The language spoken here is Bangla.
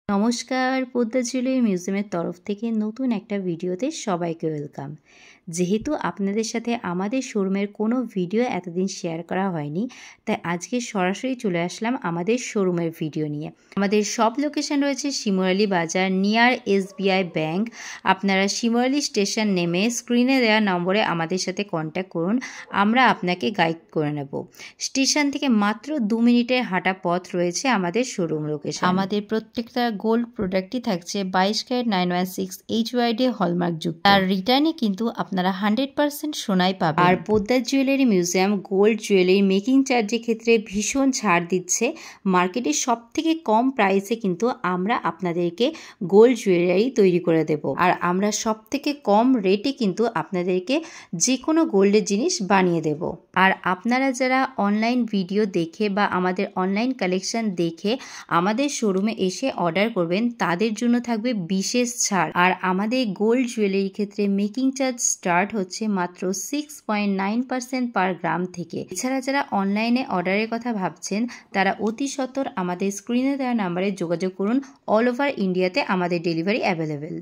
নমস্কার, পদ্মা জুয়েলারি মিউজিয়ামের তরফ থেকে নতুন একটা ভিডিওতে সবাইকে ওয়েলকাম। যেহেতু আপনাদের সাথে আমাদের শোরুমের কোনো ভিডিও এতদিন শেয়ার করা হয়নি, তাই আজকে সরাসরি চলে আসলাম আমাদের শোরুমের ভিডিও নিয়ে। আমাদের সব লোকেশন রয়েছে শিমুরালী বাজার, নিয়ার SBI ব্যাংক। আপনারা শিমুরালী স্টেশন নেমে স্ক্রিনে দেওয়া নম্বরে আমাদের সাথে কন্ট্যাক্ট করুন, আমরা আপনাকে গাইড করে নেব। স্টেশন থেকে মাত্র 2 মিনিটের হাঁটা পথ রয়েছে আমাদের শোরুম লোকেশন। আমাদের প্রত্যেকটা গোল্ড প্রোডাক্টই থাকছে 22 ক্যারেট 916 HYD হলমার্ক যুক্ত। আর রিটার্নে কিন্তু আপনারা 100% সোনাই পাবেন। আর Padma jewellery museum gold jewellery making চার্জের ক্ষেত্রে ভীষণ ছাড় দিচ্ছে। মার্কেটের সব থেকে কম প্রাইসে কিন্তু আমরা আপনাদেরকে গোল্ড জুয়েলারি তৈরি করে দেব। আর আমরা সব থেকে কম রেটে কিন্তু আপনাদেরকে যে কোনো গোল্ডের জিনিস বানিয়ে দেব। আর আপনারা যারা অনলাইন ভিডিও দেখে বা আমাদের অনলাইন কালেকশন দেখে আমাদের শোরুমে এসে অর্ডার করবেন, তাদের জন্য থাকবে বিশেষ ছাড়। আর আমাদের গোল্ড জুয়েলারির ক্ষেত্রে মেকিং চার্জ স্টার্ট হচ্ছে মাত্র 6.9% পার গ্রাম থেকে। এছাড়া যারা অনলাইনে অর্ডারের কথা ভাবছেন, তারা অতি সত্বর আমাদের স্ক্রিনে দেওয়া নাম্বারে যোগাযোগ করুন। অল ওভার ইন্ডিয়াতে আমাদের ডেলিভারি অ্যাভেলেবেল।